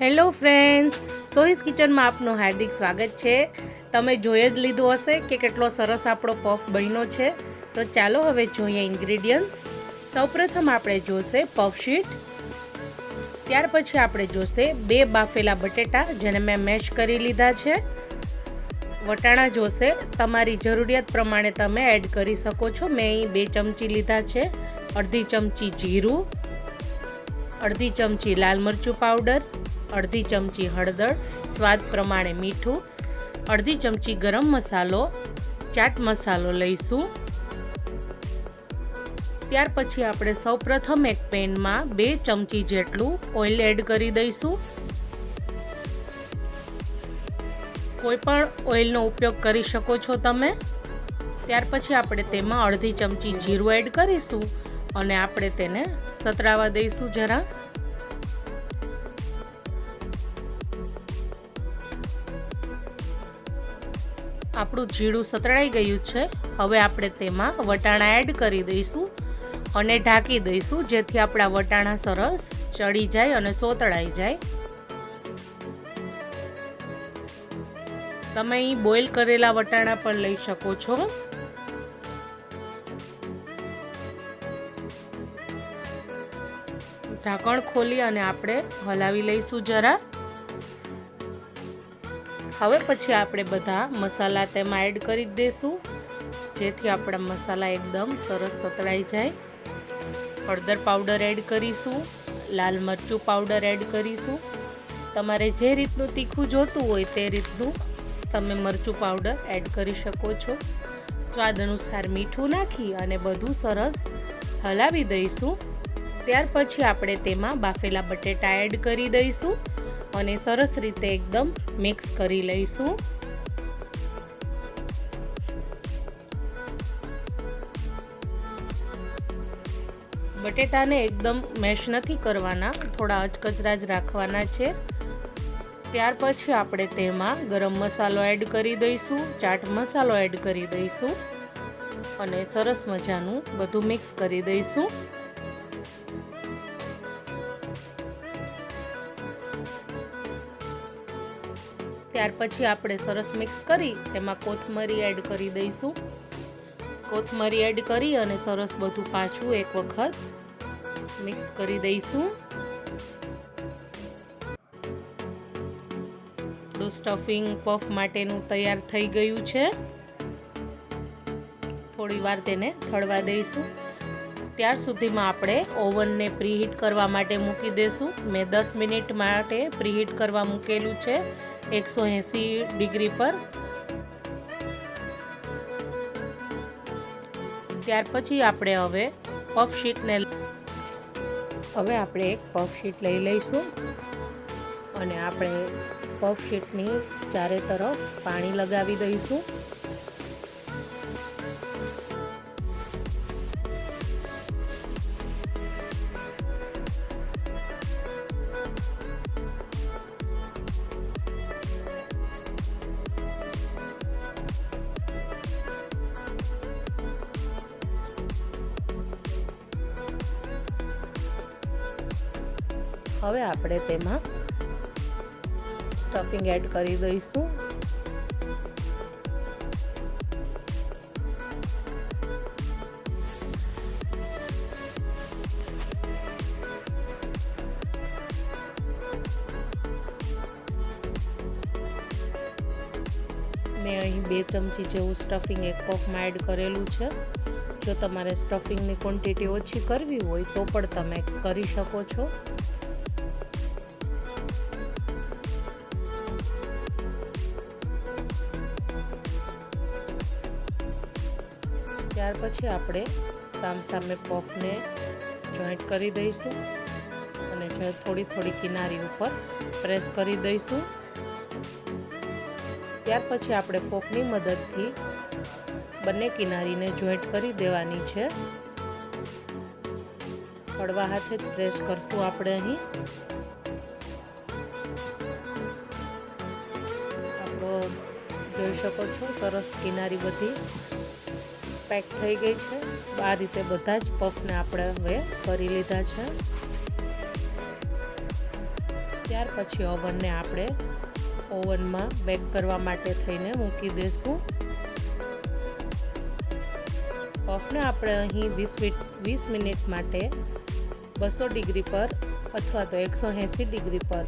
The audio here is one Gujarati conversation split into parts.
હેલો ફ્રેન્ડ્સ, સોહીસ કિચનમાં આપનું હાર્દિક સ્વાગત છે। તમે જોઈ જ લીધું હશે કે કેટલો સરસ આપણો પફ બન્યો છે। તો ચાલો હવે જોઈએ ઇન્ગ્રેડિયન્ટ્સ। સૌપ્રથમ આપણે જોશે પફ શીટ, ત્યાર પછી આપણે જોશે 2 બાફેલા બટેટા જેને મેં મેશ કરી લીધા છે। વટાણા જોશે, તમારી જરૂરિયાત પ્રમાણે તમે એડ કરી શકો છો। મેં અહીં 2 ચમચી લીધા છે। અડધી ચમચી જીરું, અડધી ચમચી લાલ મરચું પાવડર, અડધી ચમચી હળદર, સ્વાદ પ્રમાણે મીઠું, અડધી ચમચી ગરમ મસાલો, ચાટ મસાલો લઈશું। ત્યાર પછી આપણે સૌપ્રથમ એક પેનમાં 2 ચમચી જેટલું ઓઇલ એડ કરી દઈશું। કોઈ પણ ઓઇલનો ઉપયોગ કરી શકો છો તમે। ત્યાર પછી આપણે તેમાં અડધી ચમચી જીરું એડ કરીશું અને આપણે તેને સતરાવા દઈશું જરા। આપણું જીરું સતળાઈ ગયું છે। હવે આપણે તેમાં વટાણા એડ કરી દઈશું અને ઢાંકી દઈશું જેથી આપણા વટાણા સરસ ચડી જાય અને સોતળાઈ જાય। તમે અહીં બોઇલ કરેલા વટાણા પણ લઈ શકો છો। ઢાંકણ ખોલી અને આપણે હલાવી લઈશું જરા। હવે પછી આપણે બધા મસાલા તેમાં એડ કરી દઈશું જેથી આપણા મસાલા એકદમ સરસ સતળાઈ જાય। હળદર પાવડર એડ કરીશું, લાલ મરચું પાવડર એડ કરીશું। તમારે જે રીતનું તીખું જોતું હોય તે રીતનું તમે મરચું પાવડર એડ કરી શકો છો। સ્વાદ અનુસાર મીઠું નાખી અને બધું સરસ હલાવી દઈશું। ત્યાર પછી આપણે તેમાં બાફેલા બટેટા એડ કરી દઈશું અને સરસ રીતે એકદમ મિક્સ કરી લઈશું। બટેટાને એકદમ મેશ નથી કરવાના, થોડા અચકચરા જ રાખવાના છે। ત્યાર પછી આપણે તેમાં ગરમ મસાલો એડ કરી દઈશું, ચાટ મસાલો એડ કરી દઈશું અને સરસ મજાનું બધું મિક્સ કરી દઈશું। ત્યાર પછી આપણે સરસ મિક્સ કરી તેમાં કોથમરી એડ કરી દઈશું। કોથમરી એડ કરી અને સરસ બધું પાછું એક વખત મિક્સ કરી દઈશું। આપણું સ્ટફિંગ પફ માટેનું તૈયાર થઈ ગયું છે। થોડી વાર તેને થળવા દઈશું। ત્યાર સુધીમાં આપણે ઓવનને પ્રીહીટ કરવા માટે મૂકી દઈશું। મેં 10 મિનિટ માટે પ્રીહીટ કરવા મૂકેલું છે 180 ડિગ્રી પર। ત્યાર પછી આપણે હવે એક પફ શીટ લઈ લઈશું અને આપણે પફ શીટની ચારે તરફ પાણી લગાવી દઈશું। હવે આપણે તેમાં સ્ટફિંગ એડ કરી દઈશું। મેં અહીં 2 ચમચી જેવું સ્ટફિંગ એક પફમાં એડ કરેલું છે। જો તમારે સ્ટફિંગની ક્વોન્ટિટી ઓછી કરવી હોય તો પણ તમે કરી શકો છો। ત્યાર પછી આપણે સામસામે પફને જોઈન્ટ કરી દઈશું અને થોડી કિનારી ઉપર પ્રેસ કરી દઈશું। ત્યાર પછી આપણે ફોકની મદદથી બંને કિનારીને જોઈન્ટ કરી દેવાની છે। હળવા હાથે જ પ્રેસ કરશું આપણે અહીં। આપણો જોઈ શકો છો સરસ કિનારી બધી પેક થઈ ગઈ છે। આ રીતે બધા જ પફને આપણે હવે કરી લીધા છે। ત્યાર પછી ઓવનને આપણે ઓવનમાં બેક કરવા માટે થઈને મૂકી દઈશું. પફને આપણે અહીં 20 મિનિટ માટે 200 ડિગ્રી પર અથવા તો 180 ડિગ્રી પર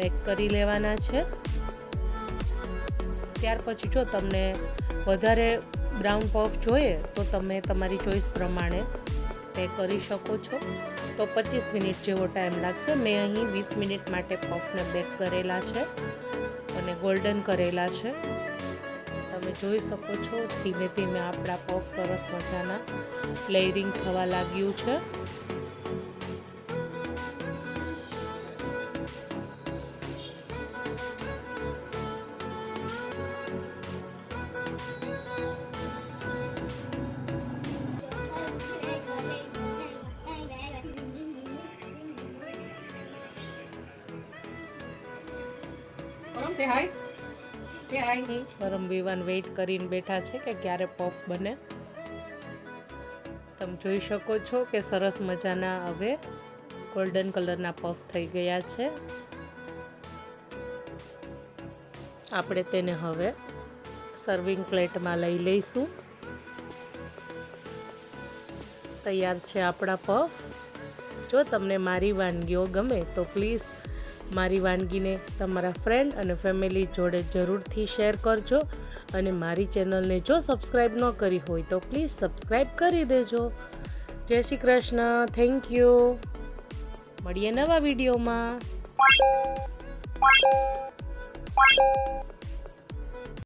બેક કરી લેવાના છે. ત્યાર પછી જો તમને વધારે બ્રાઉન પફ જોઈએ તો તમે તમારી ચોઈસ પ્રમાણે તે કરી શકો છો. તો 25 મિનિટ જેવો ટાઈમ લાગશે. મેં અહીં 20 મિનિટ માટે પફને બેક કરેલા છે અને ગોલ્ડન કરેલા છે. તમે જોઈ શકો છો ધીમે ધીમે આપણા પફ સરસ મજાના લેયરિંગ થવા લાગ્યું છે. Say hi. Say hi. પરમ વિવાન વેઇટ કરીને બેઠા છે કે ક્યારે પફ બને. તમે જોઈ શકો છો કે સરસ મજાના હવે ગોલ્ડન કલરના પફ થઈ ગયા છે. આપણે તેને હવે સર્વિંગ પ્લેટમાં લઈ લઈશું. તૈયાર છે આપણા પફ. જો તમને મારી વાનગીઓ ગમે તો પ્લીઝ મારી વાનગીને તમારા ફ્રેન્ડ અને ફેમિલી જોડે જરૂરથી શેર કરજો અને મારી ચેનલને જો સબસ્ક્રાઈબ ન કરી હોય તો પ્લીઝ સબસ્ક્રાઈબ કરી દેજો. જય શ્રી કૃષ્ણ. Thank you. મળીએ નવા વિડીયોમાં.